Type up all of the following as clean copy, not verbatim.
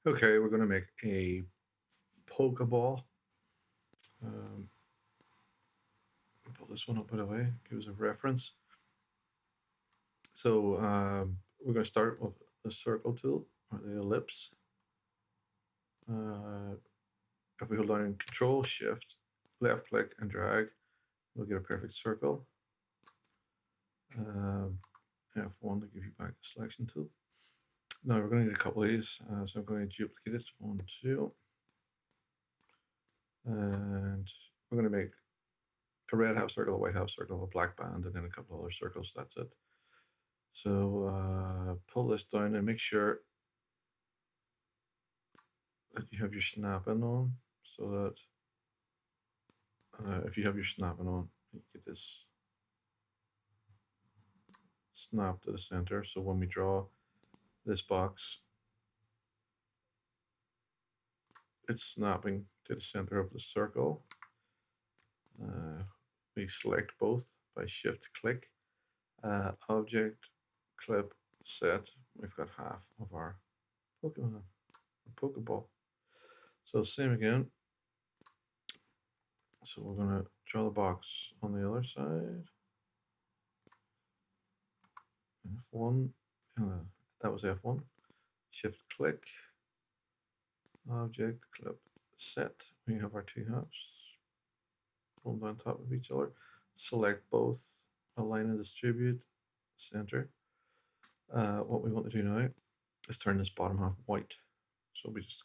Okay, we're going to make a Pokeball. Pull this one up by the way, give us a reference. So we're going to start with the circle tool or the ellipse. If we hold down Control Shift, left click and drag, we'll get a perfect circle. F1 to give you back the selection tool. Now we're going to need a couple of these, so I'm going to duplicate it. 1, 2, and we're going to make a red half circle, a white half circle, a black band, and then a couple other circles. That's it. So pull this down and make sure that you have your snapping on, so that if you have your snapping on, you get this snap to the center. So when we draw this box, it's snapping to the center of the circle. We select both by shift click, object, clip, set. We've got half of our Pokeball. So same again. So we're going to draw the box on the other side. F1, that was F1. Shift click, object, clip, set. We have our two halves. Hold on top of each other. Select both, align and distribute, center. What we want to do now is turn this bottom half white. So we just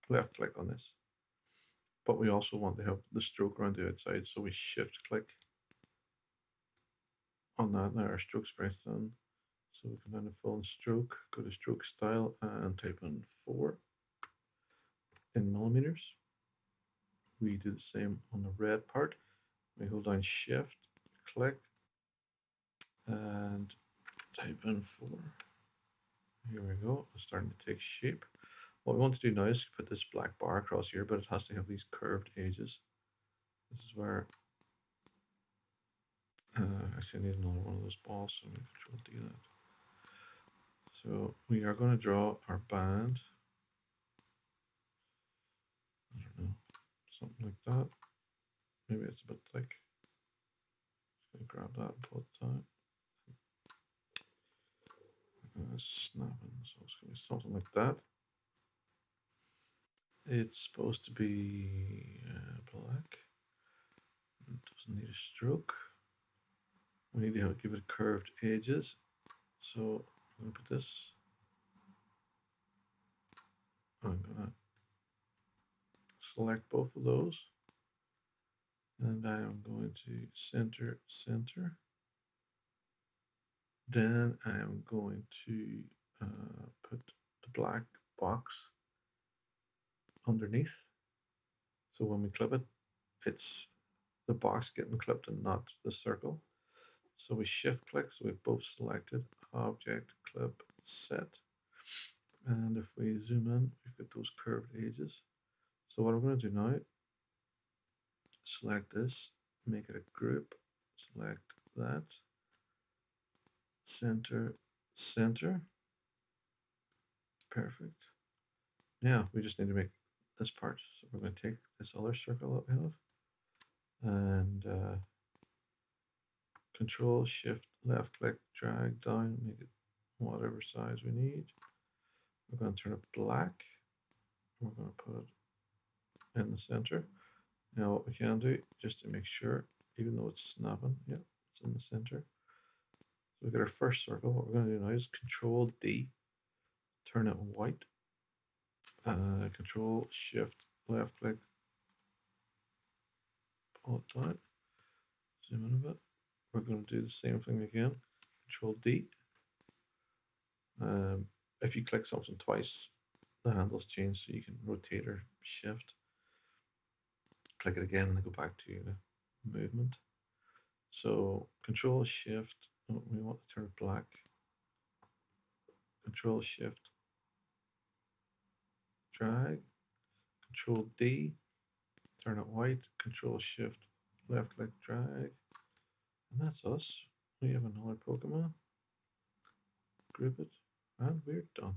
left click on this. But we also want to have the stroke around the outside, so we shift click on that. Now our stroke's very thin, so we can find a full stroke, go to stroke style and type in 4 in millimeters. We do the same on the red part. We hold down shift, click, and type in 4. Here we go, it's starting to take shape. What we want to do now is put this black bar across here, but it has to have these curved edges. This is where, actually I need another one of those balls, so I'm going to Control D that. So we are going to draw our band. I don't know, something like that. Maybe it's a bit thick. Just going to grab that and pull it down. Snapping, so it's going to be something like that. It's supposed to be black. It doesn't need a stroke. We need to give it curved edges. So I'm going to put this. I'm going to select both of those. And I am going to center, center. Then I am going to put the black box underneath. So when we clip it, it's the box getting clipped and not the circle. So we shift click, so we've both selected, object, clip, set. And if we zoom in, we've got those curved edges. So what I'm going to do now, select this, make it a group, select that, center, center. Perfect. Now we just need to make this part. So we're going to take this other circle that we have and Control Shift left click, drag down, make it whatever size we need. We're going to turn it black. We're going to put it in the center. Now what we can do, just to make sure, even though it's snapping, yeah, it's in the center. So we got our first circle. What we're going to do now is Control D, turn it white. Control Shift left click, pull it down, zoom in a bit. We're going to do the same thing again. Control D. If you click something twice, the handles change, so you can rotate or shift. Click it again and then go back to the movement. So Control Shift, we want to turn it black. Control Shift, drag. Control D, turn it white. Control Shift, left click, drag. And that's us. We have another Pokemon. Group it, and we're done.